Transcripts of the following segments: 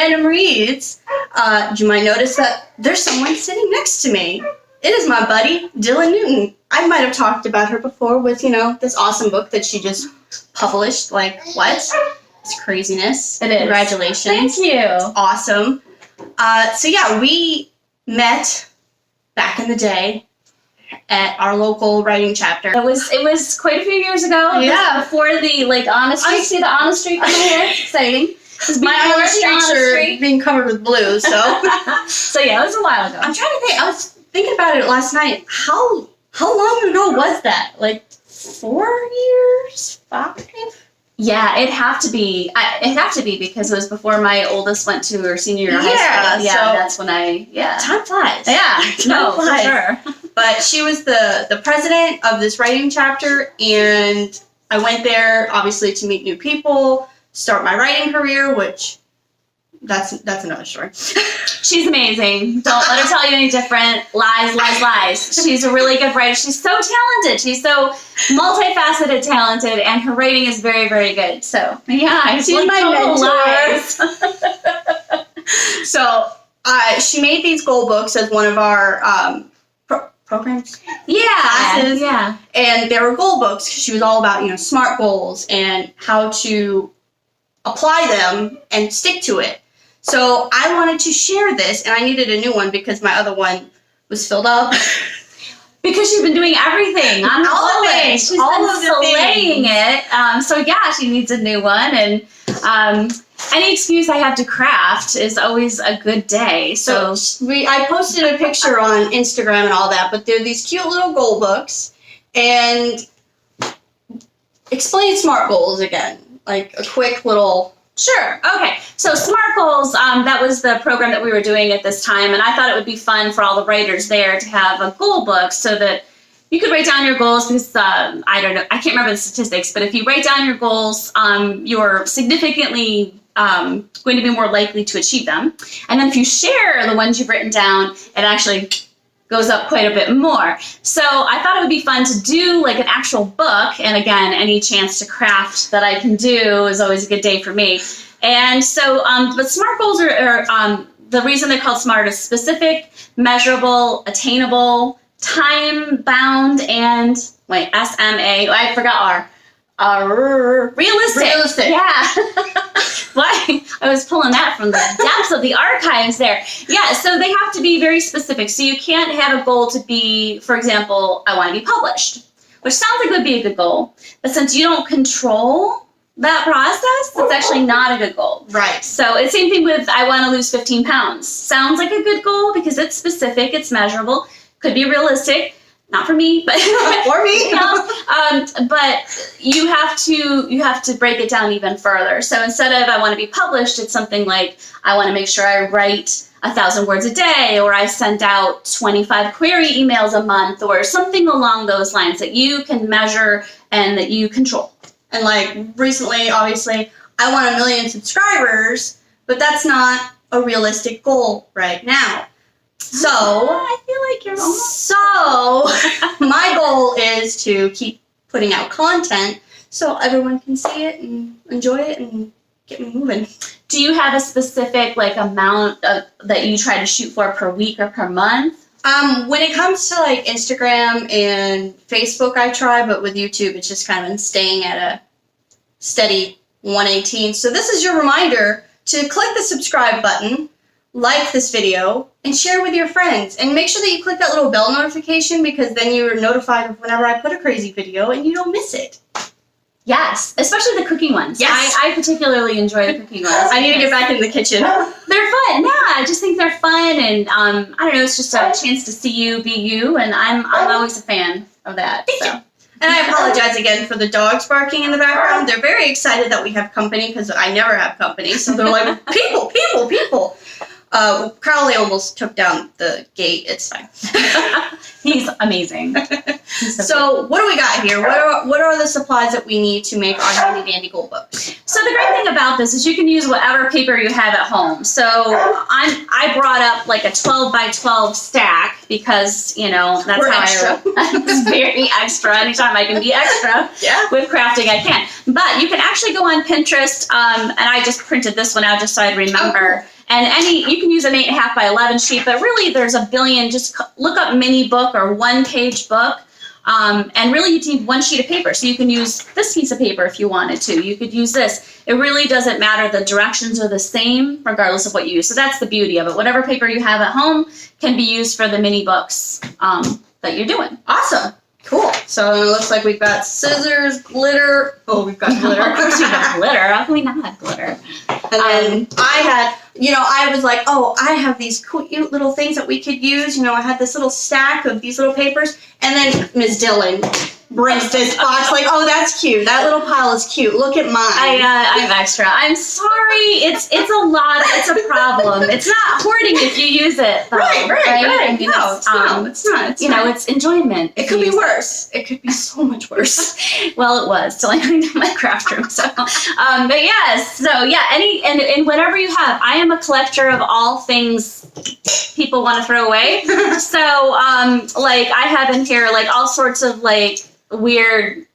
random reads, you might notice that there's someone sitting next to me. It is my buddy, Dylan Newton. I might have talked about her before with, this awesome book that she just published. Like, what? It's craziness. It is. Congratulations. Thank you. It's awesome. So yeah, we met back in the day at our local writing chapter. It was quite a few years ago. Yeah. Before the, honest streak. See the honest streak on my hair? It's exciting. My honest streaks are being covered with blue, so. So yeah, it was a while ago. I'm trying to think. I was thinking about it last night. How long ago was that? Like 4 years? 5? Yeah, it'd have to be because it was before my oldest went to her senior year of high school. Yeah, so that's when time flies. Yeah, Time flies. For sure. But she was the president of this writing chapter, and I went there obviously to meet new people, start my writing career, which that's another story. She's amazing. Don't let her tell you any different. Lies. She's a really good writer. She's so talented. She's so multifaceted talented, and her writing is very, very good. So, yeah. She's my mentor. So, she made these goal books as one of our programs? Classes. Yeah. And they were goal books because she was all about, SMART goals and how to apply them and stick to it. So I wanted to share this, and I needed a new one because my other one was filled up. Because she's been doing everything on her all own. of it. She's all been of the slaying it. So yeah, she needs a new one, and any excuse I have to craft is always a good day. So I posted a picture on Instagram and all that, but they're these cute little goal books, and explain SMART goals again, like a quick little. Sure. Okay. So SMART goals, that was the program that we were doing at this time, and I thought it would be fun for all the writers there to have a goal book so that you could write down your goals because, I don't know, I can't remember the statistics, but if you write down your goals, you're significantly going to be more likely to achieve them. And then if you share the ones you've written down, it actually goes up quite a bit more. So I thought it would be fun to do like an actual book. And again, any chance to craft that I can do is always a good day for me. And so, but SMART goals are the reason they're called SMART is specific, measurable, attainable, time-bound, and, SMA, I forgot R. Realistic. Yeah. Why? I was pulling that from the depths of the archives there. Yeah, so they have to be very specific. So you can't have a goal to be, for example, I want to be published, which sounds like it would be a good goal. But since you don't control that process, it's actually not a good goal. Right. So it's the same thing with I want to lose 15 pounds. Sounds like a good goal because it's specific, it's measurable, could be realistic. Not for me, but or me. But you have to break it down even further. So instead of I want to be published, it's something like I want to make sure I write 1,000 words a day, or I send out 25 query emails a month, or something along those lines that you can measure and that you control. And like recently, obviously, I want 1 million subscribers, but that's not a realistic goal right now. So, I feel like you're almost. So, my goal is to keep putting out content so everyone can see it and enjoy it and get me moving. Do you have a specific amount that you try to shoot for per week or per month? When it comes to Instagram and Facebook, I try, but with YouTube, it's just kind of staying at a steady 118. So this is your reminder to click the subscribe button, like this video, and share with your friends. And make sure that you click that little bell notification because then you're notified of whenever I put a crazy video and you don't miss it. Yes, especially the cooking ones. Yes. I particularly enjoy the cooking ones. I need to get back in the kitchen. They're fun. Yeah, I just think they're fun, and I don't know, it's just a chance to see you be you, and I'm always a fan of that. Thank you. And I apologize again for the dogs barking in the background. They're very excited that we have company because I never have company. So they're like, people. Crowley almost took down the gate. It's fine. He's amazing. So what do we got here? What are the supplies that we need to make our handy dandy goal books? So the great thing about this is you can use whatever paper you have at home. So I brought up a 12 by 12 stack because that's We're how extra. It's very extra. Anytime I can be extra with crafting, I can. But you can actually go on Pinterest, and I just printed this one out just so I'd remember. And you can use an 8.5 by 11 sheet, but really there's a billion. Just look up mini book or 1-page book. And really you need 1 sheet of paper. So you can use this piece of paper if you wanted to. You could use this. It really doesn't matter. The directions are the same regardless of what you use. So that's the beauty of it. Whatever paper you have at home can be used for the mini books that you're doing. Awesome. Cool. So it looks like we've got scissors, glitter. Oh, we've got glitter. Of course we have glitter. How can we not have glitter? And then I had, I was like, oh, I have these cute little things that we could use. I had this little stack of these little papers. And then Ms. Dillon brings this box like, oh, that's cute. That little pile is cute. Look at mine. I'm extra. I'm sorry. It's a lot. It's a problem. It's not hoarding if you use it. Though, right. I mean, No, it's not. It's enjoyment. It could be worse. It could be so much worse. Well, it was till I cleaned up my craft room. So, but yes. So yeah. And whatever you have, I am a collector of all things people want to throw away. So, like I have in here like all sorts of like weird.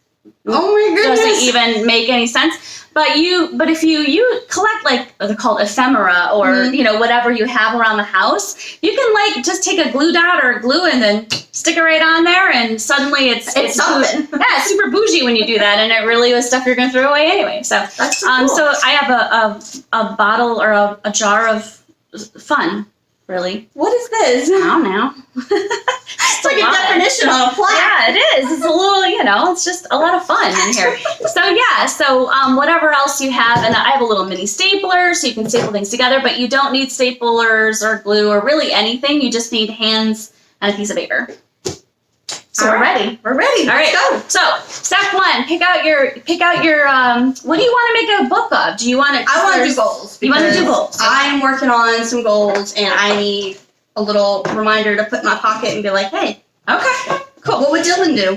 Oh my goodness! Doesn't even make any sense. But if you collect like they're called ephemera or whatever you have around the house, you can like just take a glue dot or glue and then stick it right on there, and suddenly it's something. Yeah, it's super bougie when you do that, and it really was stuff you're gonna throw away anyway. So that's so cool. So I have a bottle or a jar of fun. Really? What is this? I don't know. It's like a definition on a plaque. Yeah, it is. It's a little, it's just a lot of fun in here. So whatever else you have, and I have a little mini stapler so you can staple things together, but you don't need staplers or glue or really anything. You just need hands and a piece of paper. So we're ready. We're ready. All right. Let's go. So step 1, pick out your what do you want to make a book of? Do you want to? I want to do goals. You want to do goals? I'm working on some goals, and I need a little reminder to put in my pocket and be like, hey, okay, cool. What would Dylan do?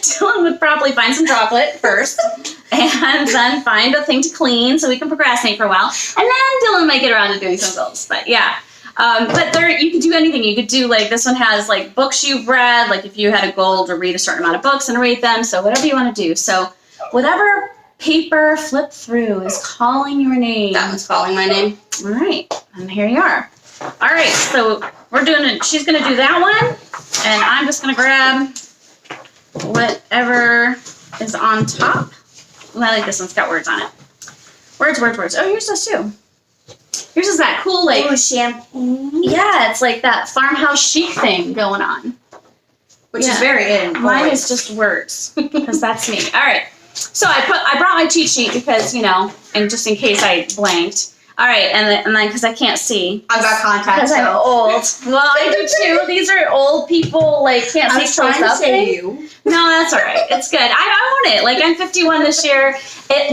Dylan would probably find some chocolate first, and then find a thing to clean so we can procrastinate for a while, and then Dylan might get around to doing some goals. But yeah. But you could do anything. You could do like this one has like books you've read, like if you had a goal to read a certain amount of books and rate them. So whatever you want to do. So whatever paper flip through is calling your name. That one's calling my name. All right. And here you are. All right. So we're doing it. She's going to do that one. And I'm just going to grab whatever is on top. Well, I like this one's got words on it. Words. Oh, here's this too. Yours is that cool, like, champagne. Yeah, it's like that farmhouse chic thing going on. Which is very in. Mine is just words, because that's me. All right. So I brought my cheat sheet because, and just in case I blanked. All right, and then because I can't see. I've got contacts. Because I'm old. Well, I do too. These are old people, like, can't see close up. You. No, that's all right. It's good. I own it. Like, I'm 51 this year.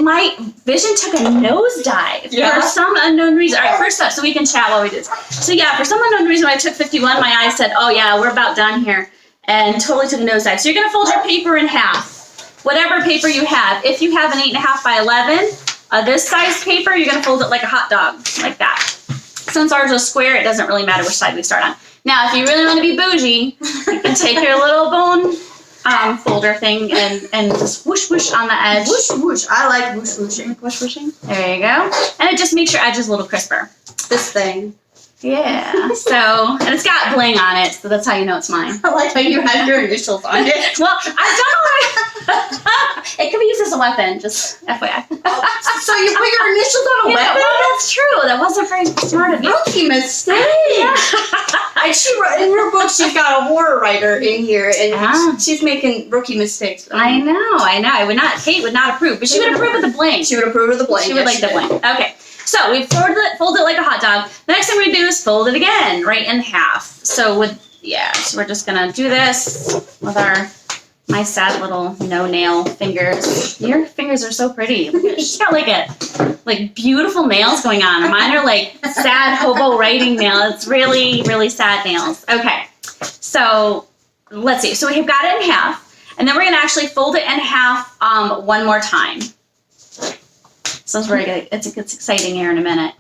My vision took a nosedive for some unknown reason. All right, first up, so we can chat while we do this. So yeah, for some unknown reason, when I took 51, my eyes said, oh yeah, we're about done here. And totally took a nosedive. So you're going to fold your paper in half. Whatever paper you have. If you have an 8.5 by 11, this size paper, you're going to fold it like a hot dog, like that. Since ours is square, it doesn't really matter which side we start on. Now, if you really want to be bougie, you can take your little bone folder thing and just whoosh whoosh on the edge. Whoosh whoosh. I like whoosh whooshing. Whoosh whooshing. There you go. And it just makes your edges a little crisper. This thing. Yeah. So, and it's got bling on it, so that's how you know it's mine. I like how you have your initials on it. Well, I've done all right. It could be used as a weapon, just FYI. So you put your initials on a weapon? Well, that's true. That wasn't very smart of me. Rookie mistake. In her book, she's got a horror writer in here, and she's making rookie mistakes. I know. Kate would not approve, but she would approve of the bling. She would approve of the bling. She would like the bling. Okay. So we fold it like a hot dog. The next thing we do is fold it again, right in half. So so we're just gonna do this with my sad little no-nail fingers. Your fingers are so pretty. She's got like beautiful nails going on. Mine are like sad hobo writing nails. It's really, really sad nails. Okay, so let's see. So we've got it in half, and then we're gonna actually fold it in half one more time. So it's very good. It's exciting here in a minute.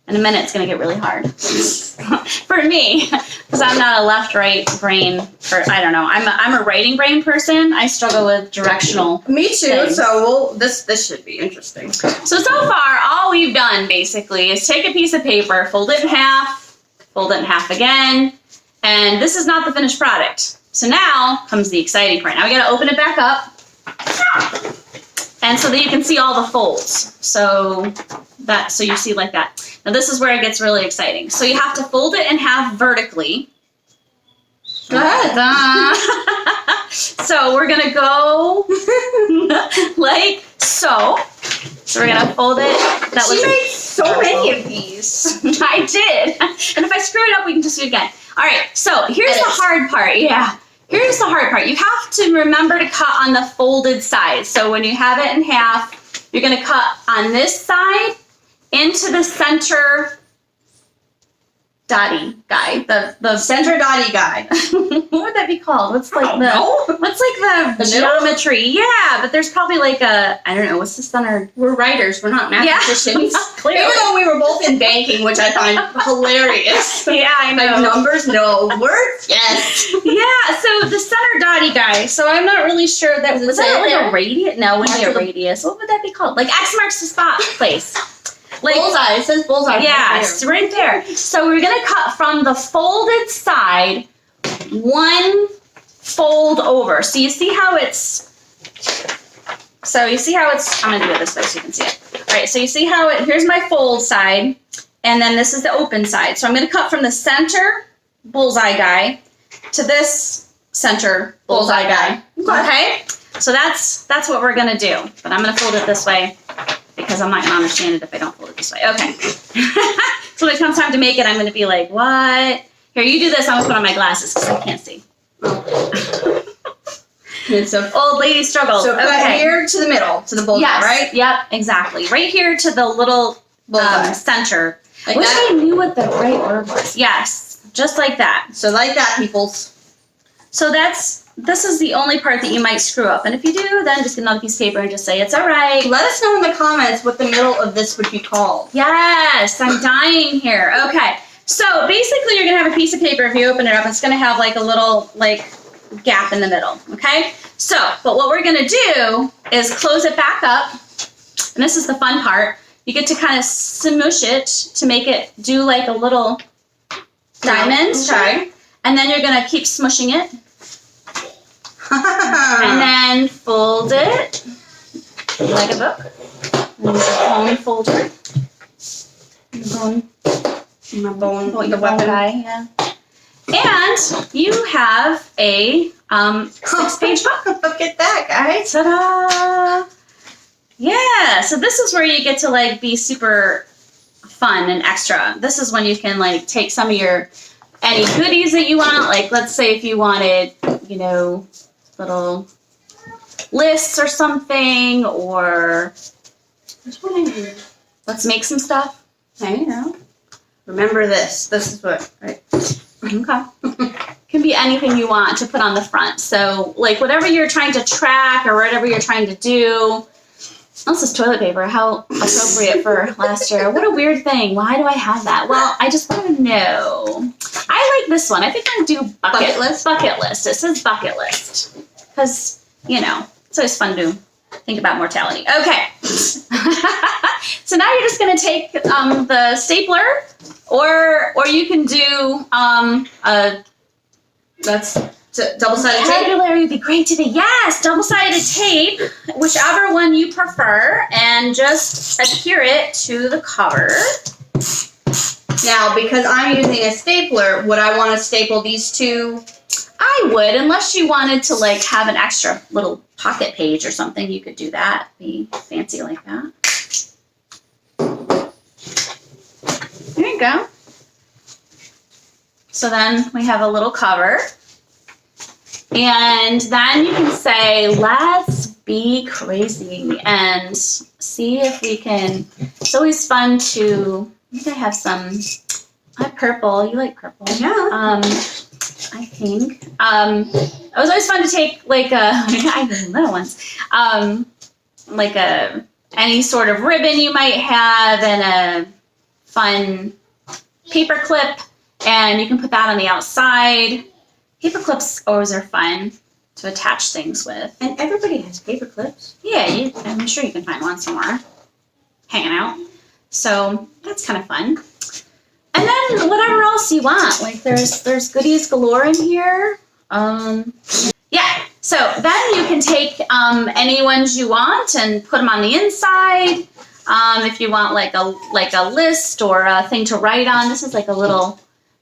In a minute, it's going to get really hard for me because I'm not a left-right brain. I don't know. I'm a writing brain person. I struggle with directional. Me too. things. So this should be interesting. So far, all we've done basically is take a piece of paper, fold it in half again, and this is not the finished product. So now comes the exciting part. Now we got to open it back up, and so that you can see all the folds. So you see like that. Now this is where it gets really exciting. So you have to fold it in half vertically. Go ahead. So we're gonna go like so. So we're gonna fold it. She made so many of these. I did. And if I screw it up, we can just do it again. All right. So here's the hard part. Yeah. Here's the hard part. You have to remember to cut on the folded side. So when you have it in half, you're gonna cut on this side into the center dotty guy, the center dotty guy. What would that be called? What's like the The geometry? Yeah, but there's probably like I don't know. What's the center? We're writers. We're not mathematicians. Clearly. Even though we were both in banking, which I find hilarious. Yeah, I know. Like numbers, no. Words, yes. Yeah, so the center dotty guy. So I'm not really sure that was that like a radius? No, it wouldn't be a radius. What would that be called? Like X marks the spot place. Like, bullseye. It says bullseye. Yeah, it's right there. So we're going to cut from the folded side one fold over. So you see how it's, I'm going to do it this way so you can see it. All right, so you see how here's my fold side, and then this is the open side. So I'm going to cut from the center bullseye guy to this center bullseye guy. Okay? So that's what we're going to do. But I'm going to fold it this way, because I'm not going to understand it if I don't fold it this way. Okay. So when it comes time to make it, I'm going to be like, what? Here, you do this. I'm going to put on my glasses because I can't see. It's a Old lady struggle. So cut here to the middle, to the bullseye, right? Yep, exactly. Right here to the little center. Like I wish that? I knew what the right word was. Yes, just like that. So like that, peoples. So this is the only part that you might screw up. And if you do, then just get another piece of paper and just say, it's all right. Let us know in the comments what the middle of this would be called. Yes, I'm dying here. Okay. So basically you're going to have a piece of paper. If you open it up, it's going to have like a little gap in the middle. Okay. So, but what we're going to do is close it back up. And this is the fun part. You get to kind of smoosh it to make it do like a little diamond. Okay. And then you're going to keep smushing it. And then fold it like a book. And use a bone folder. The weapon guy, yeah. And you have a 6-page book. Look at that, guys. Ta-da! Yeah, so this is where you get to be super fun and extra. This is when you can take some of your any goodies that you want. Like let's say if you wanted, little lists or something, or let's make some stuff. Remember this. This is what, right? Okay. Can be anything you want to put on the front. So whatever you're trying to track or whatever you're trying to do. This is toilet paper. How appropriate for last year. What a weird thing. Why do I have that? Well, I just want to know. I like this one. I think I'm going to do bucket list. Bucket list. It says bucket list. Because, it's always fun to think about mortality. Okay. So now you're just going to take the stapler, or you can do that's double-sided tape. Vocabulary would be great today. Yes, double-sided tape, whichever one you prefer, and just adhere it to the cover. Now, because I'm using a stapler, would I want to staple these two? I would, unless you wanted to have an extra little pocket page or something. You could do that. Be fancy like that. There you go. So then we have a little cover. And then you can say, let's be crazy and see if we can. It's always fun to, I think I have some, I have purple. You like purple? Yeah. I think. It was always fun to take I have little ones, any sort of ribbon you might have and a fun paper clip, and you can put that on the outside. Paper clips always are fun to attach things with. And everybody has paper clips. Yeah, I'm sure you can find one somewhere hanging out. So that's kind of fun. And then whatever else you want. Like there's goodies galore in here. Yeah. So then you can take any ones you want and put them on the inside. If you want like a list or a thing to write on. This is like a little.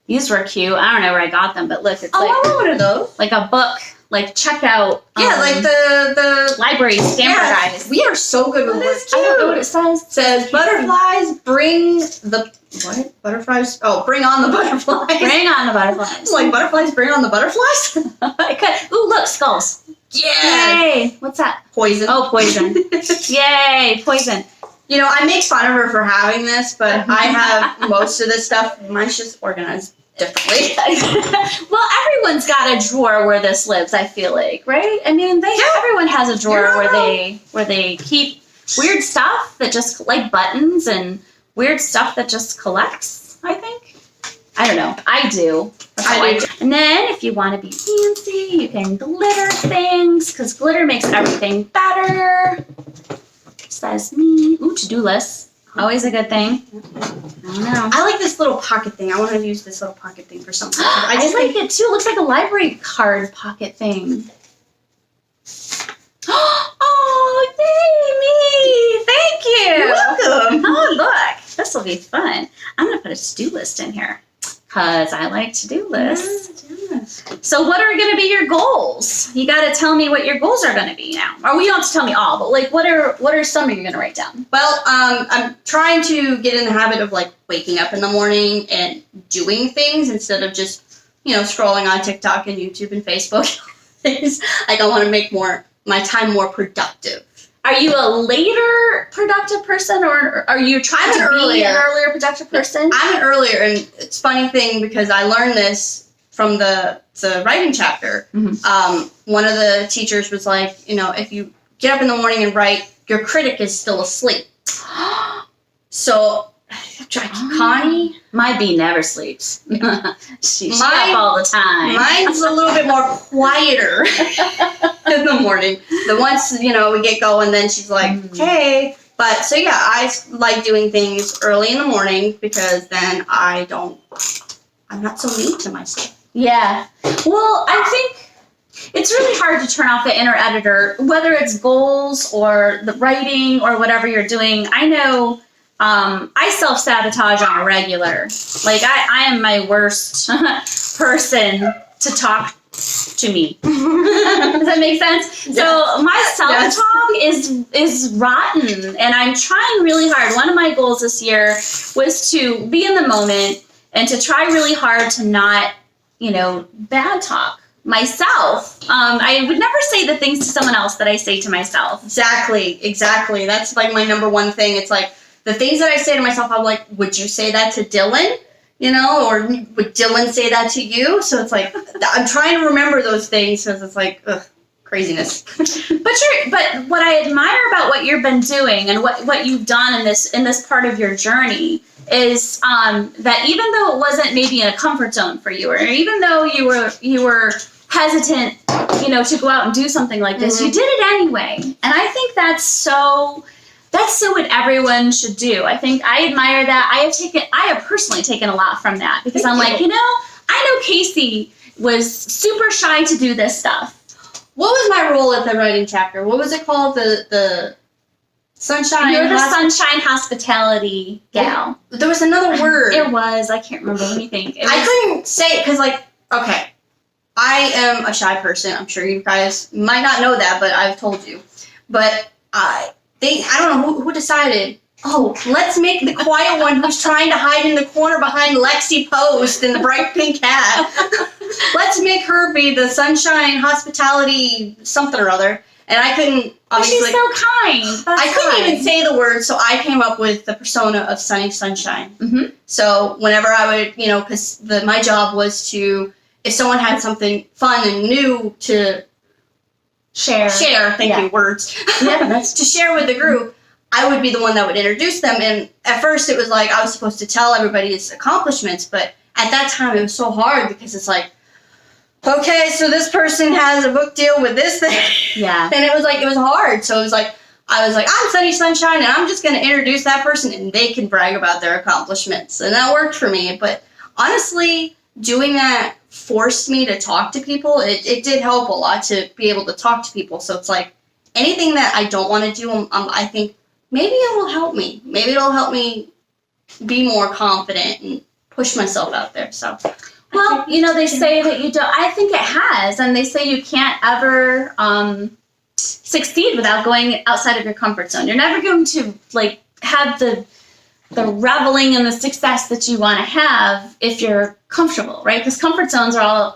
These were cute. I don't know where I got them, but look, it's I want one of those. like a book, like checkout. Yeah, like the library standardized. We are so good with words. I don't know what it says. It says butterflies bring the what? Butterflies? Oh, bring on the butterflies. Bring on the butterflies. Like butterflies bring on the butterflies? Ooh, look, skulls. Yeah. Yay. What's that? Poison. Oh, poison. Yay, poison. You know, I make fun of her for having this, but I have most of this stuff. Mine's just organized differently. Well, everyone's got a drawer where this lives, I feel like, right? I mean, everyone has a drawer where they keep weird stuff that just like buttons and weird stuff that just collects, I think. I don't know. I do. I do. And then if you want to be fancy, you can glitter things because glitter makes everything better. Says me. Ooh, to-do list. Always a good thing. I don't know. I like this little pocket thing. I want to use this little pocket thing for something. I just like it too. It looks like a library card pocket thing. Oh, yay, me! Thank you. You're welcome. Oh, look. This will be fun. I'm going to put a to-do list in here because I like to-do lists. Yes. So what are going to be your goals? You got to tell me what your goals are going to be now. Or you don't have to tell me all, but like what are some you're going to write down? Well, I'm trying to get in the habit of like waking up in the morning and doing things instead of just, scrolling on TikTok and YouTube and Facebook things. Like I want to make my time more productive. Are you a later productive person or are you trying to be an earlier productive person? I'm an earlier, and it's a funny thing because I learned this from the writing chapter. Mm-hmm. One of the teachers was like, if you get up in the morning and write, your critic is still asleep. So, Connie? My bee never sleeps. She's up all the time. Mine's a little bit more quieter in the morning. The once, we get going, then she's like, hey. But, so yeah, I like doing things early in the morning because then I'm not so mean to myself. Yeah. Well, I think it's really hard to turn off the inner editor, whether it's goals or the writing or whatever you're doing. I know I self-sabotage on a regular. Like, I am my worst person to talk to me. Does that make sense? Yes. So my self-talk is rotten, and I'm trying really hard. One of my goals this year was to be in the moment and to try really hard to not, bad talk myself. I would never say the things to someone else that I say to myself. Exactly. That's like my number one thing. It's like the things that I say to myself, I'm like, would you say that to Dylan? Or would Dylan say that to you? So it's like, I'm trying to remember those things because it's like, ugh, craziness. But what I admire about what you've been doing and what you've done in this part of your journey is that even though it wasn't maybe in a comfort zone for you, or even though you were hesitant, to go out and do something like this, you did it anyway. And I think that's so what everyone should do. I think I admire that. I have personally taken a lot from that because I'm like, I know Casey was super shy to do this stuff. What was my role at the writing chapter? What was it called? The Sunshine. You're the Sunshine Hospitality gal. There was another word. It was. I can't remember. Let me think. I couldn't say it because, okay, I am a shy person. I'm sure you guys might not know that, but I've told you. But I don't know who decided. Oh, let's make the quiet one who's trying to hide in the corner behind Lexi Post in the bright pink hat. Let's make her be the Sunshine Hospitality something or other. And I couldn't, obviously. She's so kind. I couldn't even say the word, so I came up with the persona of Sunny Sunshine. Mm-hmm. So whenever I would, because my job was to, if someone had something fun and new to share, thank you, words, yeah, that's to share with the group, I would be the one that would introduce them. And at first it was like I was supposed to tell everybody his accomplishments, but at that time it was so hard because it's like, okay, so this person has a book deal with this thing. Yeah. And it was hard. So it was like, I was like, I'm Sunny Sunshine, and I'm just going to introduce that person, and they can brag about their accomplishments. And that worked for me. But honestly, doing that forced me to talk to people. It did help a lot to be able to talk to people. So it's like, anything that I don't want to do, I think maybe it will help me. Maybe it'll help me be more confident and push myself out there. So, well, they say that you don't. I think it has, and they say you can't ever succeed without going outside of your comfort zone. You're never going to like have the reveling and the success that you want to have if you're comfortable, right? Because comfort zones are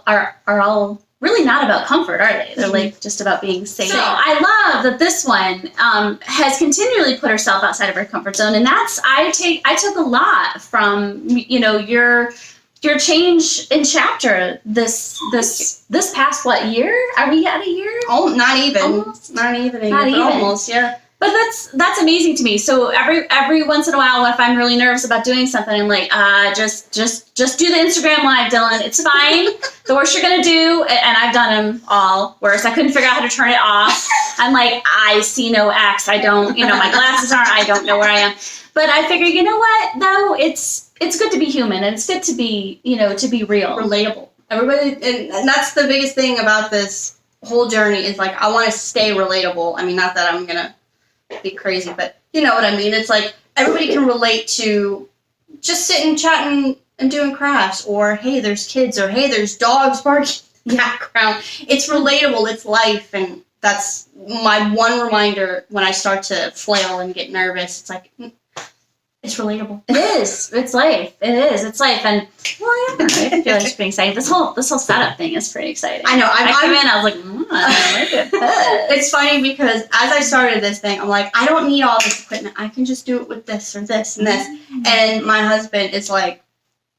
all really not about comfort, are they? They're like just about being safe. So I love that this one has continually put herself outside of her comfort zone, and that's I took a lot from your change in chapter this past year? Are we at a year? Oh, not even. Almost? Not even a Not year, but even. almost, yeah. But that's amazing to me. So every once in a while, if I'm really nervous about doing something, I'm like, just do the Instagram live, Dylan. It's fine. The worst you're gonna do, and I've done them all worse. I couldn't figure out how to turn it off. I'm like, I see no X. I don't, my glasses aren't. I don't know where I am. But I figure, you know what? Though it's good to be human, and it's good to be, to be real, Relatable. Everybody, and that's the biggest thing about this whole journey is like I want to stay relatable. I mean, not that I'm gonna be crazy, but you know what I mean. It's like everybody can relate to just sitting, chatting, and doing crafts, or hey, there's kids, or hey, there's dogs barking in the background. It's relatable. It's life, and that's my one reminder when I start to flail and get nervous. It's like it's relatable. It is. It's life. It is. It's life. And well, yeah, I feel like it's pretty exciting. This whole setup thing is pretty exciting. I know. I came in, I was like, I like it. It's funny because as I started this thing, I'm like, I don't need all this equipment. I can just do it with this or this and this. And my husband is like,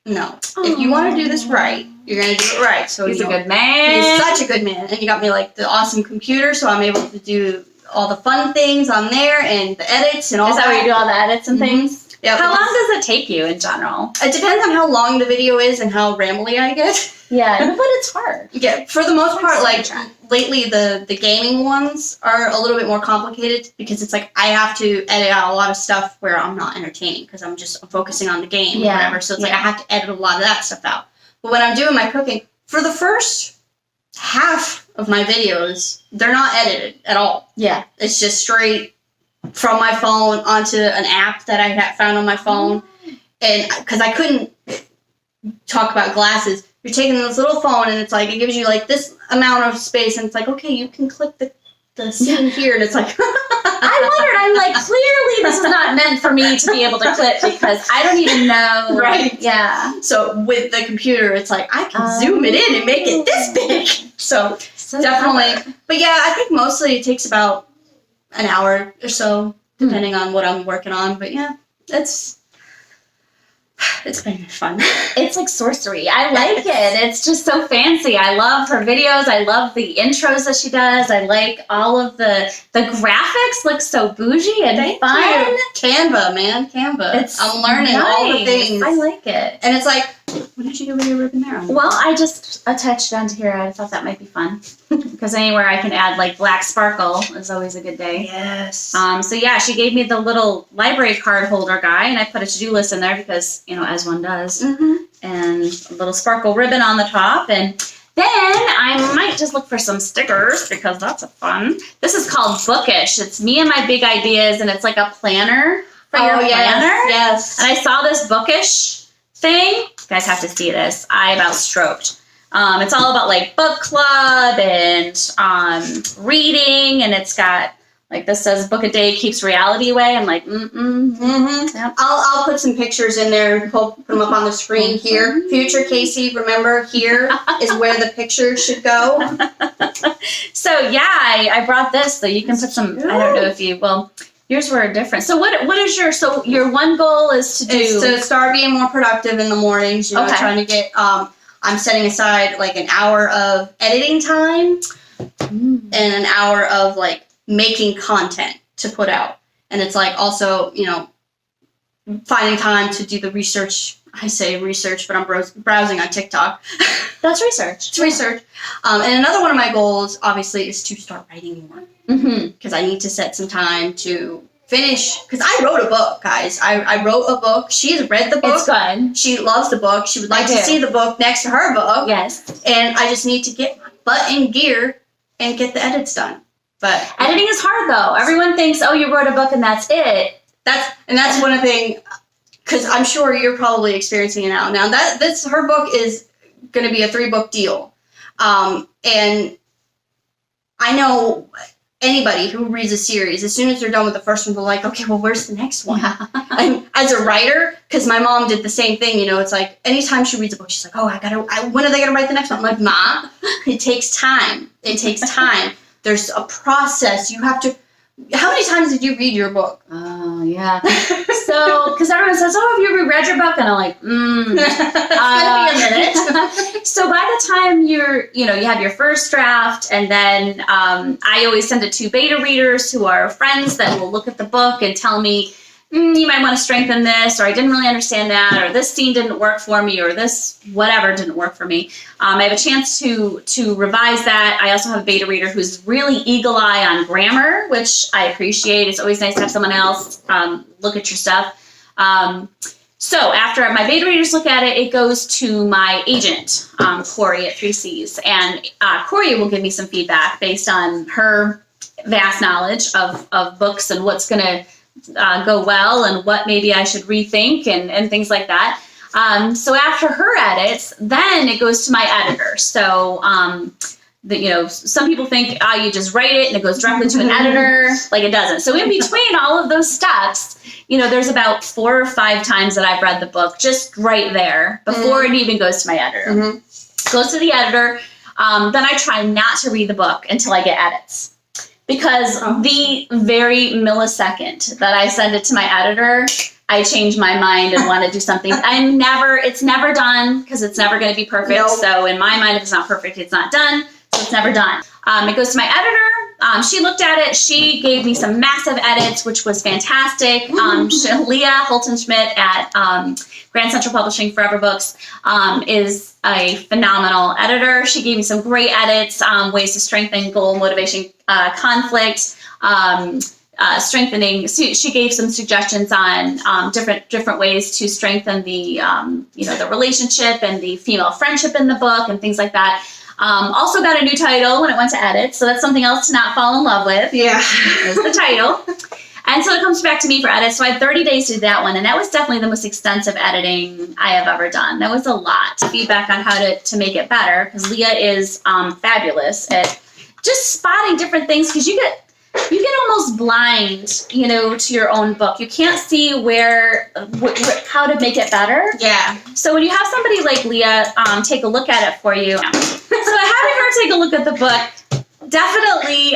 no. If you want to do this right, you're going to do it right. So He's a good man. He's such a good man. And he got me like the awesome computer, so I'm able to do all the fun things on there and the edits and all that. Is that where you do all the edits and things? Yeah. How long does it take you in general? It depends on how long the video is and how rambly I get. Yeah, but it's hard. Yeah, for the most part, like lately the gaming ones are a little bit more complicated because it's like I have to edit out a lot of stuff where I'm not entertaining because I'm focusing on the game or whatever. So it's like I have to edit a lot of that stuff out. But when I'm doing my cooking, for the first half of my videos, they're not edited at all. Yeah. It's just straight from my phone onto an app that I had found on my phone. And because I couldn't talk about glasses, you're taking this little phone and it's like, it gives you like this amount of space and it's like, okay, you can click the scene here. And it's like, I wondered, I'm like, clearly this is not meant for me to be able to clip because I don't even know. Right. Yeah. So with the computer, it's like, I can zoom it in and make it this big. So definitely. Clever. But yeah, I think mostly it takes about an hour or so, depending on what I'm working on. But yeah, it's been fun. It's like sorcery. I like it. It's just so fancy. I love her videos. I love the intros that she does. I like all of the graphics look so bougie and fun. You. Canva, man. Canva. I'm learning all the things. I like it. And it's like, what did you do with your ribbon there? Well, I just attached it onto here. I thought that might be fun. Because anywhere I can add like black sparkle is always a good day. Yes. So yeah, she gave me the little library card holder guy, and I put a to-do list in there because, as one does. Mm-hmm. And a little sparkle ribbon on the top. And then I might just look for some stickers because that's a fun. This is called Bookish. It's me and my big ideas, and it's like a planner for your planner. Yes. And I saw this Bookish thing. You guys have to see this. I about stroked. It's all about like book club and reading, and it's got like this says book a day keeps reality away. I'm like, Yep. I'll put some pictures in there and put them up on the screen here. Future Casey, remember here is where the picture should go. So yeah, I brought this so you can put some. I don't know if you yours were different. So what is your one goal is to do Is to start being more productive in the mornings. Okay. Trying to get. I'm setting aside like an hour of editing time and an hour of like making content to put out. And it's like also, finding time to do the research. I say research, but I'm browsing on TikTok. That's research. It's research. And another one of my goals, obviously, is to start writing more. Because I need to set some time to finish. Because I wrote a book, guys. I wrote a book. She's read the book. It's good. She loves the book. She would like to see the book next to her book. Yes. And I just need to get my butt in gear and get the edits done. But editing is hard, though. Everyone thinks, oh, you wrote a book and that's it. That's one thing, because I'm sure you're probably experiencing it now. Now her book is going to be a 3-book deal, and I know anybody who reads a series, as soon as they're done with the first one, they're like, okay, well, where's the next one? And as a writer, because my mom did the same thing, it's like anytime she reads a book, she's like, oh, when are they going to write the next one? I'm like, Mom, it takes time. It takes time. There's a process. You have to. How many times did you read your book? Oh, yeah. So, because everyone says, oh, have you read your book? And I'm like, It's going to be a minute. So by the time you have your first draft, and then I always send it to beta readers who are friends that will look at the book and tell me, you might want to strengthen this, or I didn't really understand that, or this scene didn't work for me, or this whatever didn't work for me. I have a chance to revise that. I also have a beta reader who's really eagle eye on grammar, which I appreciate. It's always nice to have someone else look at your stuff. So after my beta readers look at it, it goes to my agent, Corey at 3Cs, and Corey will give me some feedback based on her vast knowledge of books and what's going to go well and what maybe I should rethink and things like that. So after her edits, then it goes to my editor. So, some people think, you just write it and it goes directly to an editor. Like, it doesn't. So in between all of those steps, there's about 4 or 5 times that I've read the book just right there before it even goes to my editor. Goes to the editor. Then I try not to read the book until I get edits. Because the very millisecond that I send it to my editor, I change my mind and want to do something. It's never done, because it's never going to be perfect. Nope. So in my mind, if it's not perfect, it's not done. So it's never done. It goes to my editor. She looked at it. She gave me some massive edits, which was fantastic. Leah Holton-Schmidt at Grand Central Publishing Forever Books is a phenomenal editor. She gave me some great edits, ways to strengthen goal, motivation, conflict, strengthening. She gave some suggestions on different ways to strengthen the the relationship and the female friendship in the book and things like that. Also got a new title when it went to edit, so that's something else to not fall in love with. Yeah, is the title. And so it comes back to me for edits. So I had 30 days to do that one, and that was definitely the most extensive editing I have ever done. That was a lot. Feedback on how to make it better, because Leah is fabulous at just spotting different things, because you get almost blind, to your own book. You can't see how to make it better. Yeah. So when you have somebody like Leah take a look at it for you, so having her take a look at the book definitely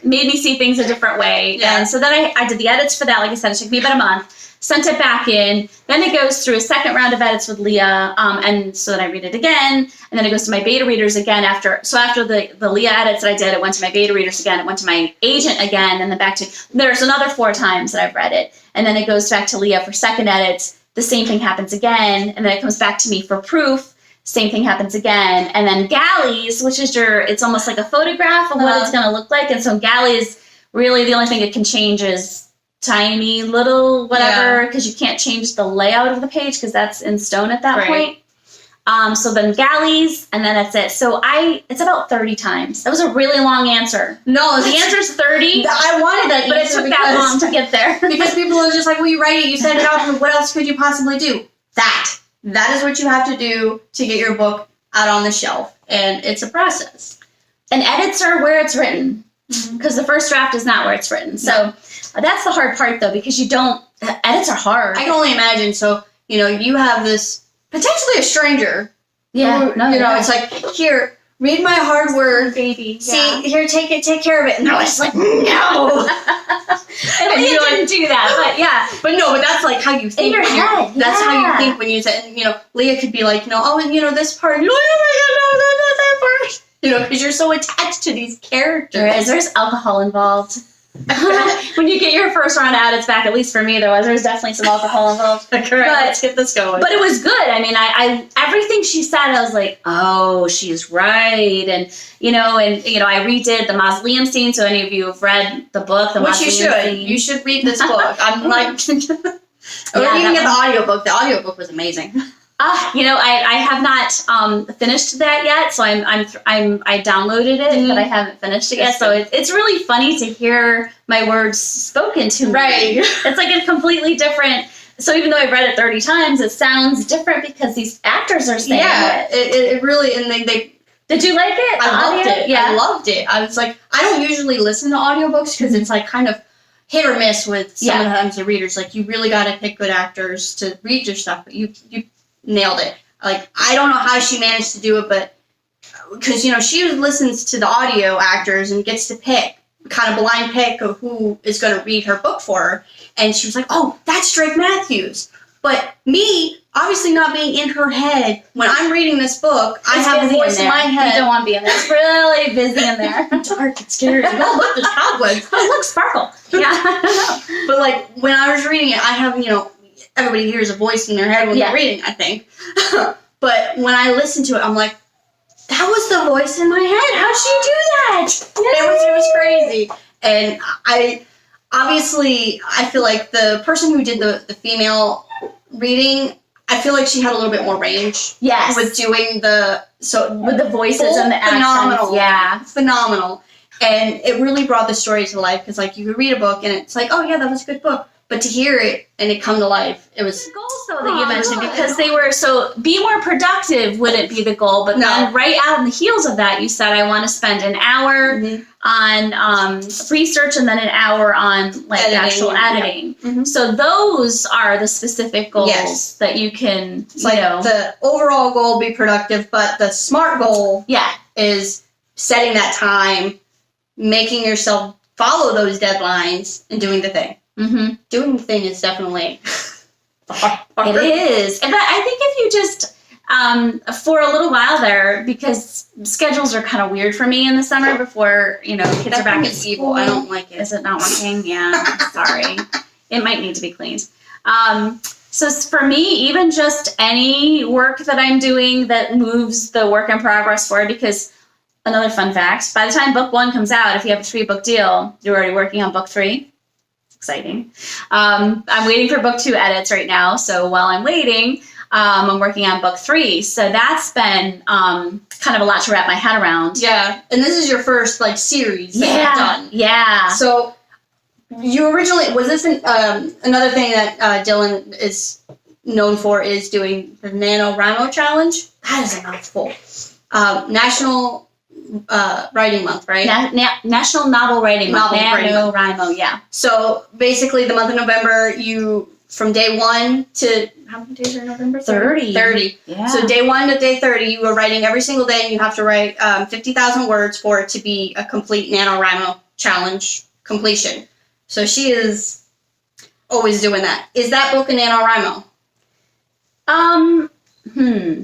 made me see things a different way. Yeah. And so then I did the edits for that. Like I said, it took me about a month. Sent it back in. Then it goes through a second round of edits with Leah, and so then I read it again, and then it goes to my beta readers again after the Leah edits that I did, it went to my beta readers again, it went to my agent again, and then back to, there's another 4 times that I've read it, and then it goes back to Leah for second edits, the same thing happens again, and then it comes back to me for proof, same thing happens again, and then galleys, which is it's almost like a photograph of what it's going to look like, and so galleys, really the only thing it can change is tiny little whatever, because you can't change the layout of the page because that's in stone at that point. So then galleys, and then that's it. So it's about 30 times. That was a really long answer. No, the answer is 30. I wanted that, but it took that long to get there. Because people are just like, well, you write it, you send it out, and what else could you possibly do? That is what you have to do to get your book out on the shelf, and it's a process. And edits are where it's written, because the first draft is not where it's written. So that's the hard part, though, because edits are hard. I can only imagine. So, you have this potentially a stranger. Yeah. It's like, here, read my hard word. Baby. See, here, take care of it. And they're just like, no. And Leah didn't do that, but yeah. But that's like how you think. In your head. That's how you think when you say, and, Leah could be like, this part. Oh my God, no, not that part. Because you're so attached to these characters. There's alcohol involved. When you get your first round of edits back, at least for me, there was definitely some alcohol involved. Correct. Let's get this going. But it was good. I mean, I everything she said, I was like, oh, she's right. And I redid the mausoleum scene. So any of you have read the book, the Which you mausoleum should. scene. You should read this book. I'm like, or you can get the audiobook. The audiobook was amazing. I have not finished that yet, so I downloaded it, but I haven't finished it yet. So it's really funny to hear my words spoken to me. Right. It's like a completely different. So even though I've read it 30 times, it sounds different because these actors are saying it. It really, and they Did you like it? I loved it. Yeah. I loved it. I was like, I don't usually listen to audiobooks because it's like kind of hit or miss with sometimes the readers. Like you really got to pick good actors to read your stuff, but you nailed it. Like, I don't know how she managed to do it, but because, she listens to the audio actors and gets to pick, kind of blind pick of who is going to read her book for her. And she was like, oh, that's Drake Matthews. But me, obviously not being in her head, when I'm reading this book, I have a voice in my head. You don't want to be in there. It's really busy in there. Dark, it's scary. Oh, look, there's cobwebs. Oh, look, sparkle. Yeah, I don't know. But, like, when I was reading it, I have, everybody hears a voice in their head when they're reading, I think. But when I listen to it, I'm like, that was the voice in my head. How'd she do that? It was crazy. And I feel like the person who did the female reading, I feel like she had a little bit more range. Yes. With doing with the voices and the phenomenal. accents. Yeah. Phenomenal. And it really brought the story to life because, like, you could read a book and it's like, oh, yeah, that was a good book. But to hear it and it come to life, it was... Goals, though, that you mentioned, because they were... So, be more productive wouldn't be the goal, but then right out on the heels of that, you said, I want to spend an hour on research and then an hour on, like, actual editing. Yeah. Mm-hmm. So, those are the specific goals that you can, it's the overall goal, be productive, but the SMART goal is setting that time, making yourself follow those deadlines, and doing the thing. Mm-hmm. Doing the thing is definitely it is. And I think if you just for a little while there, because schedules are kind of weird for me in the summer before kids are back at school. Evil. I don't like it. Is it not working? Yeah, sorry. It might need to be cleaned. So for me, even just any work that I'm doing that moves the work in progress forward, because another fun fact: by the time book 1 comes out, if you have a 3-book deal, you're already working on book 3. Exciting. I'm waiting for book 2 edits right now. So while I'm waiting, I'm working on book 3. So that's been kind of a lot to wrap my head around. Yeah. And this is your first series that you've done. Yeah. So you originally, was this another thing that Dylan is known for is doing the Nanowrimo challenge? That is a mouthful. National Writing Month, right? National Novel Writing Month. NaNoWriMo, yeah. So basically, the month of November, you from day 1 to how many days are in November? 30. 30. Yeah. So day 1 to day 30, you are writing every single day, and you have to write 50,000 words for it to be a complete NaNoWriMo challenge completion. So she is always doing that. Is that book a NaNoWriMo?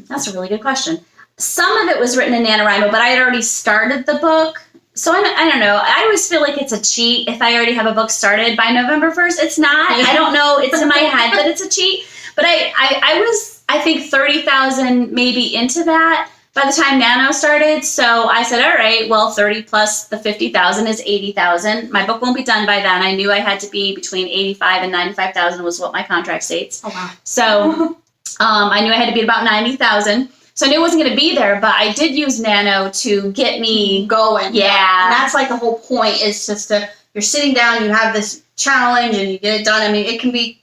That's a really good question. Some of it was written in NaNoWriMo, but I had already started the book. So I don't know. I always feel like it's a cheat if I already have a book started by November 1st. It's not. I don't know. It's in my head that it's a cheat. But I was, I think, 30,000 maybe into that by the time Nano started. So I said, all right, well, 30 plus the 50,000 is 80,000. My book won't be done by then. I knew I had to be between 85 and 95,000 was what my contract states. Oh, wow. So I knew I had to be at about 90,000. So I knew it wasn't going to be there, but I did use Nano to get me going. Yeah. And that's the whole point is just you're sitting down, you have this challenge, and you get it done. I mean, it can be,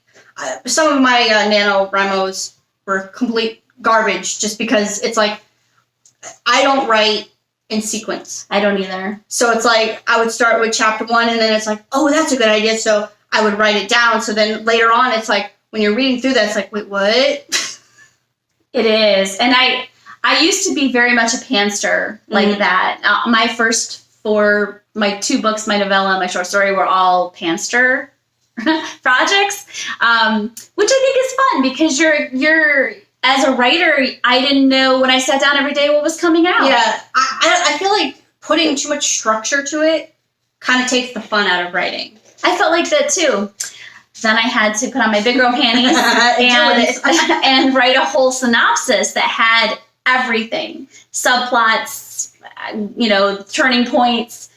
some of my NaNoWriMos were complete garbage just because it's I don't write in sequence. I don't either. So it's I would start with chapter 1, and then it's oh, that's a good idea. So I would write it down. So then later on, it's when you're reading through that, it's wait, what? It is. And I used to be very much a pantster like that. My first 4, my 2 books, my novella and my short story were all pantster projects, which I think is fun because you're as a writer, I didn't know when I sat down every day what was coming out. Yeah. I feel like putting too much structure to it kind of takes the fun out of writing. I felt like that too. Then I had to put on my big girl panties and write a whole synopsis that had everything. Subplots, turning points,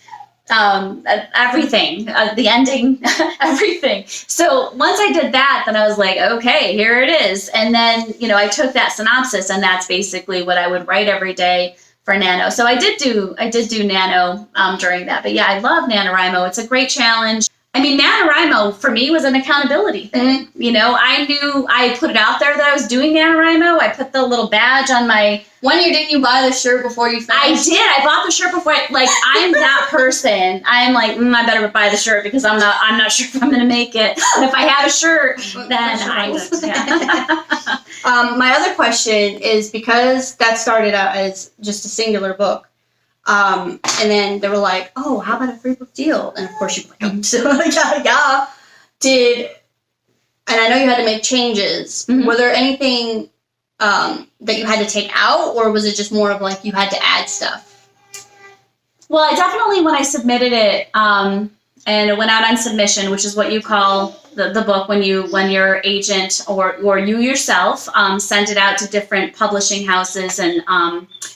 everything, the ending, everything. So once I did that, then I was like, okay, here it is. And then, I took that synopsis, and that's basically what I would write every day for Nano. So I did do Nano during that. But yeah, I love NaNoWrimo. It's a great challenge. I mean, NaNoWrimo for me was an accountability thing. Mm-hmm. I knew I put it out there that I was doing NaNoWrimo. I put the little badge on my. One year, didn't you buy the shirt before you finished? I did. I bought the shirt before. I'm that person. I'm like, I better buy the shirt because I'm not sure if I'm going to make it. And if I had a shirt, then I would. Yeah. My other question is, because that started out as just a singular book, and then they were like, oh, how about a free book deal? And of course you're like, yeah. And I know you had to make changes. Mm-hmm. Were there anything that you had to take out, or was it just more of like you had to add stuff? Well, I definitely, when I submitted it, and it went out on submission, which is what you call the book when your agent or you yourself send it out to different publishing houses and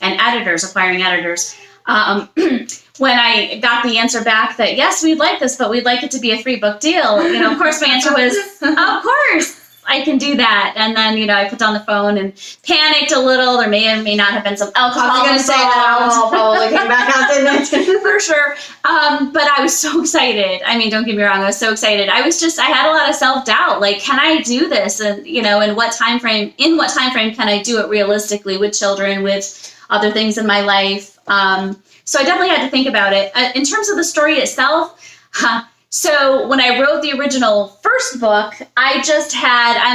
editors, acquiring editors. When I got the answer back that yes, we'd like this, but we'd like it to be a free book deal, of course my answer was, of course I can do that. And then, I put down the phone and panicked a little. There may or may not have been some alcohol involved. I was going to say that alcohol probably came back out, didn't it? For sure. But I was so excited. I mean, don't get me wrong, I was so excited. I had a lot of self-doubt. Like, can I do this? And, in what time frame can I do it realistically with children, with other things in my life? So I definitely had to think about it. In terms of the story itself, so when I wrote the original first book, I'm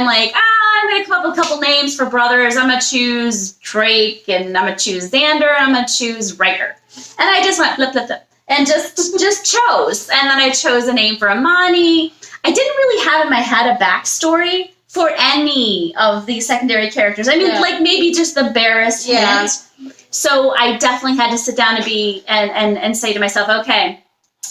like, I'm going to come up with a couple names for brothers. I'm going to choose Drake, and I'm going to choose Xander, and I'm going to choose Riker. And I just went flip, and just chose. And then I chose a name for Amani. I didn't really have in my head a backstory for any of the secondary characters. I mean, like maybe just the barest hint. So I definitely had to sit down and say to myself, okay,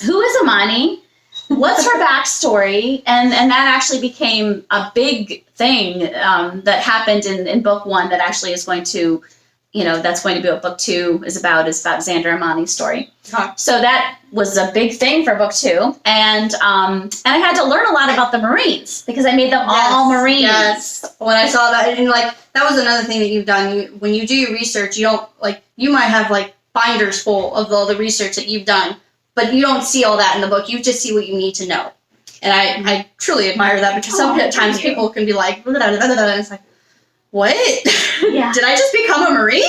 who is Amani? What's her backstory? And that actually became a big thing that happened in book one that actually is going to, that's going to be what book two is about Xander Amani's story. Huh. So that was a big thing for book two. And I had to learn a lot about the Marines because I made them all Marines. Yes. When I saw that, and that was another thing that you've done. When you do your research, you don't you might have binders full of all the research that you've done, but you don't see all that in the book. You just see what you need to know. And I truly admire that, because sometimes people can be like, blah, blah, blah, blah, blah, and it's like, what? Yeah. Did I just become a Marine?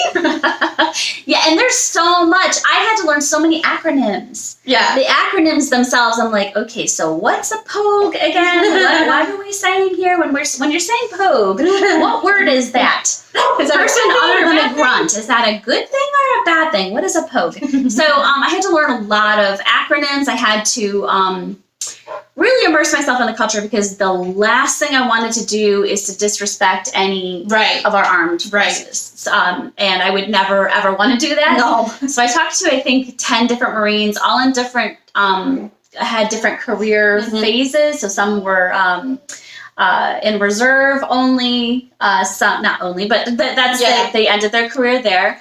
Yeah, and there's so much. I had to learn so many acronyms. Yeah. The acronyms themselves, I'm like, okay, so what's a pogue again? What are we saying here when you're saying pogue? What word is that? Is that person other than a grunt? Is that a good thing or a bad thing? What is a pogue? So I had to learn a lot of acronyms. I had to really immerse myself in the culture, because the last thing I wanted to do is to disrespect any of our armed forces. And I would never, ever want to do that. No. So I talked to, I think, 10 different Marines, all in different, had different career phases. So some were in reserve only, some, not only, but they ended their career there.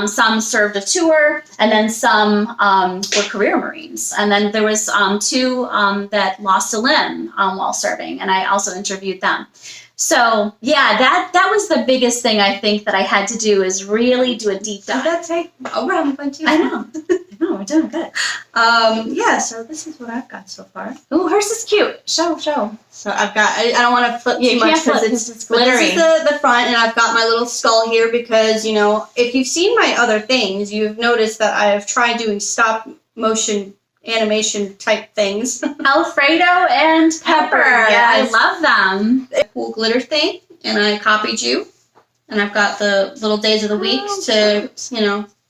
Some served a tour, and then some were career Marines. And then there was two that lost a limb while serving, and I also interviewed them. So yeah, that was the biggest thing I think that I had to do, is really do a deep dive. That's around fun too. I know, we're doing good. Yeah, so this is what I've got so far. Oh, hers is cute. Show. So I've got, I don't want to flip too much because it's glittery. This is the front, and I've got my little skull here because, if you've seen my other things, you've noticed that I have tried doing stop motion animation type things. Alfredo and Pepper. Yes. I love them. A cool glitter thing, and I copied you, and I've got the little days of the week to,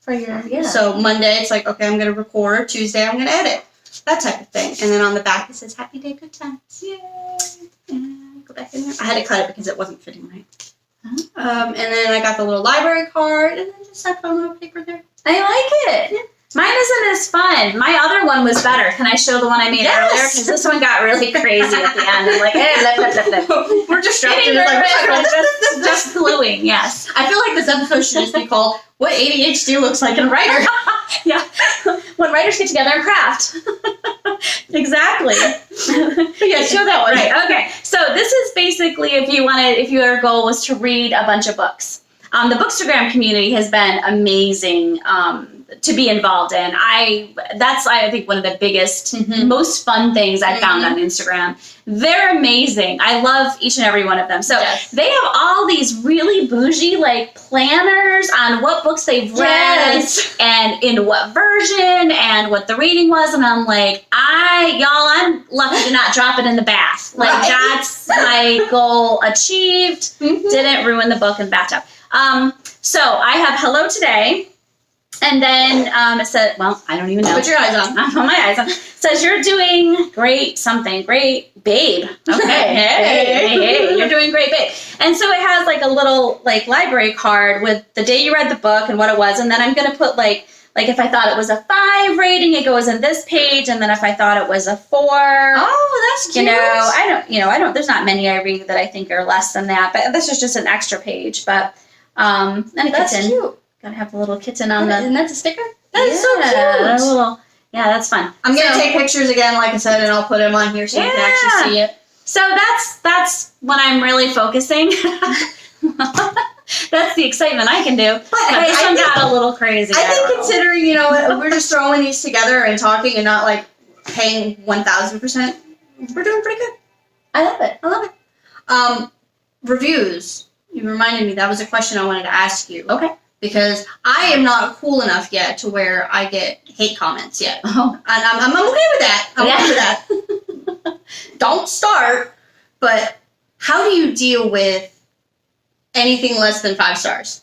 for your, So Monday it's like, okay, I'm going to record. Tuesday I'm going to edit. That type of thing. And then on the back it says, happy day, good times. Yay. And go back in there. I had to cut it because it wasn't fitting right. And then I got the little library card, and then just I put a little paper there. I like it. Yeah. Mine isn't as fun. My other one was better. Can I show the one I made earlier? Because this one got really crazy at the end. I'm like, hey, we're distracted. Just gluing, yes. I feel like this episode should just be called "What ADHD Looks Like in a Writer." Yeah, when writers get together and craft. Exactly. Yeah, show that one. Right. Okay. So this is basically if your goal was to read a bunch of books. The Bookstagram community has been amazing to be involved in. That's I think one of the biggest, most fun things I've found on Instagram. They're amazing. I love each and every one of them. So they have all these really bougie like planners on what books they've read and in what version and what the rating was. And I'm like, I'm lucky to not drop it in the bath. Like that's my goal achieved. Didn't ruin the book in the bathtub. So I have Hello Today. And then it said, well, I don't even know. Put your eyes on. I put my eyes on. It says, you're doing great something. Great, babe. Okay. hey, you're doing great, babe. And so it has like a little like library card with the day you read the book and what it was. And then I'm going to put like if I thought it was a 5 rating, it goes in this page. And then if I thought it was a 4. Oh, that's cute. I don't, there's not many I read that I think are less than that. But this is just an extra page. But, and a that's kitten. Cute. Gotta have the little kitten on the... Isn't that the sticker? That is so cute. That's fun. I'm going to take pictures again, like I said, and I'll put them on here so you can actually see it. So that's when I'm really focusing. That's the excitement I can do. But this one got a little crazy. I think considering, we're just throwing these together and talking and not, like, paying 1,000%, we're doing pretty good. I love it. Reviews. You reminded me, that was a question I wanted to ask you. Okay. Because I am not cool enough yet to where I get hate comments yet. Oh. And I'm okay with that. I'm okay with that. Don't start. But how do you deal with anything less than 5 stars?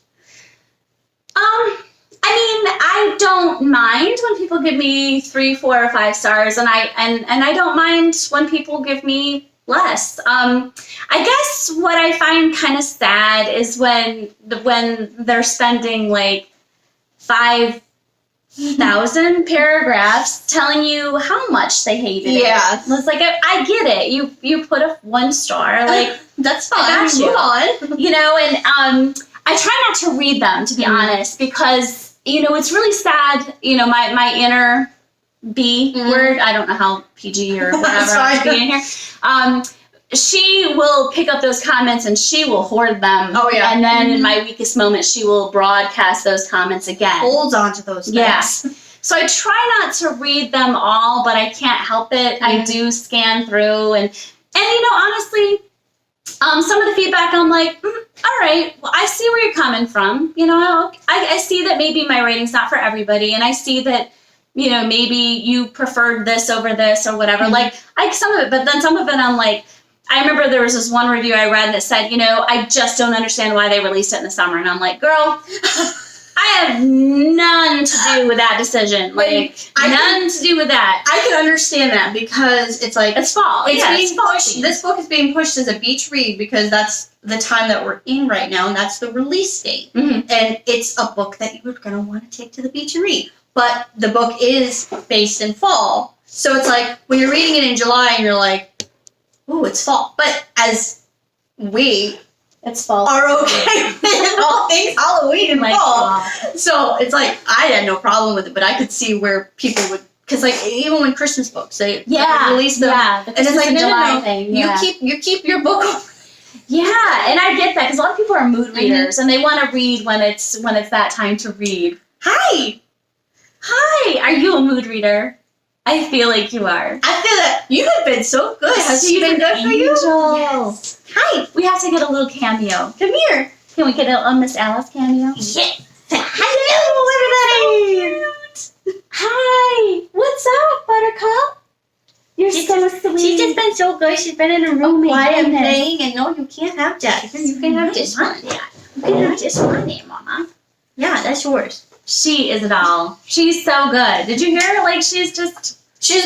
I don't mind when people give me 3, 4, or 5 stars, and I don't mind when people give me less. I guess what I find kind of sad is when they're spending like 5,000 paragraphs telling you how much they hated it. Yeah. It's like, I get it. You put a 1 star. Like, that's fine. I got you. Move on. And I try not to read them, to be honest, because, it's really sad. My inner B word, I don't know how PG or whatever I should be in here. She will pick up those comments and she will hoard them. Oh, yeah. And then in my weakest moment, she will broadcast those comments again. Holds on to those things. Yeah. So I try not to read them all, but I can't help it. I do scan through and honestly, some of the feedback I'm like, all right, well, I see where you're coming from. I see that maybe my rating's not for everybody, and I see that maybe you preferred this over this or whatever. Like, some of it, but then some of it I'm like, I remember there was this one review I read that said, I just don't understand why they released it in the summer. And I'm like, girl, I have none to do with that decision. Like, none to do with that. I can understand that because it's like... It's fall. It's being pushed. This book is being pushed as a beach read because that's the time that we're in right now, and that's the release date. And it's a book that you're going to want to take to the beach and read. But the book is based in fall. So it's like, when you're reading it in July and you're like, ooh, it's fall. But as it's fall. are okay with all things Halloween and fall. So it's like, I had no problem with it, but I could see where people would, because like, even when Christmas books, they release them. Yeah, and it's like, no. Thing, you keep your book. Yeah, and I get that, because a lot of people are mood readers, and they want to read when it's that time to read. Hi, are you a mood reader? I feel like you are. I feel that you have been so good. Has she been good for you? Yes. Hi. We have to get a little cameo. Come here. Can we get a Miss Alice cameo? Yeah. Hello, everybody. Hi. What's up, Buttercup? You're so sweet. She's just been so good. She's been in a room quiet and playing, and no, you can't have that. You can have this one. Yeah. You can have this one there, Mama. Yeah, that's yours. She is a doll. She's so good. Did you hear? Like, she's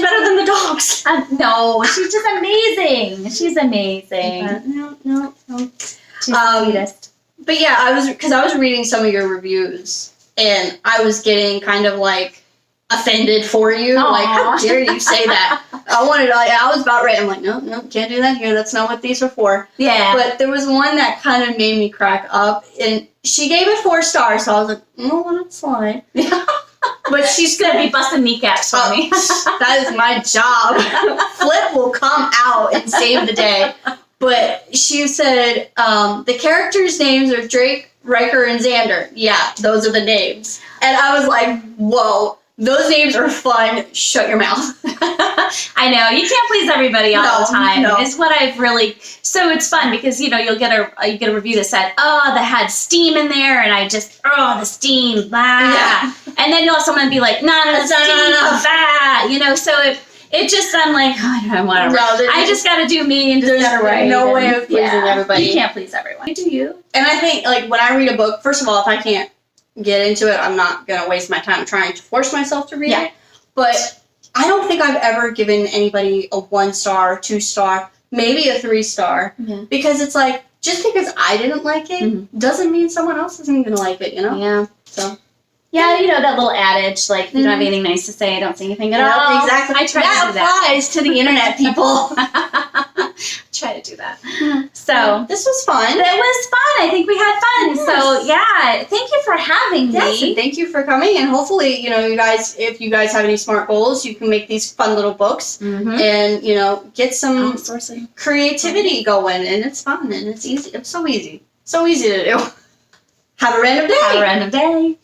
better than the dogs. No, she's just amazing. She's amazing. No. She's the sweetest. But yeah, I was reading some of your reviews, and I was getting kind of like, offended for you. Aw. Like, how dare you say that? I was about ready. I'm like, no, can't do that here. That's not what these are for. Yeah. But there was one that kind of made me crack up, and she gave it 4 stars, so I was like, no, that's fine. But she's Gonna be busting kneecaps for me. That is my job. Flip will come out and save the day. But she said, the characters' names are Drake, Riker, and Xander. Yeah, those are the names. And I was like, whoa, those names are fun. Shut your mouth. I know, you can't please everybody all the time. No. It's what I've really, so it's fun because, you know, you'll get a review that said, that had steam in there, and I just, the steam, blah. Yeah. And then you'll have someone be like, no, steam, blah. You know, so it just, I'm like, whatever. No, I just got to do me and just there's gotta write. no way of pleasing everybody. You can't please everyone. Do you? And I think, like, when I read a book, first of all, if I can't get into it, I'm not going to waste my time trying to force myself to read it. But I don't think I've ever given anybody a 1 star, 2 star, maybe a 3 star. Yeah. Because it's like, just because I didn't like it doesn't mean someone else isn't going to like it, you know? Yeah. So. Yeah, you know that little adage, like, if you don't have anything nice to say, don't say anything at all. Exactly. I try that to do that. applies to the internet, people. Try to do that. So this was fun. that was fun. I think we had fun. Yes. So yeah, thank you for having Yes, and me. thank you for coming. And hopefully, you know, you guys, if you guys have any smart goals, you can make these fun little books and, you know, get some creativity going. And it's fun and it's easy. It's so easy. So easy to do. Have a random day. Have a random day.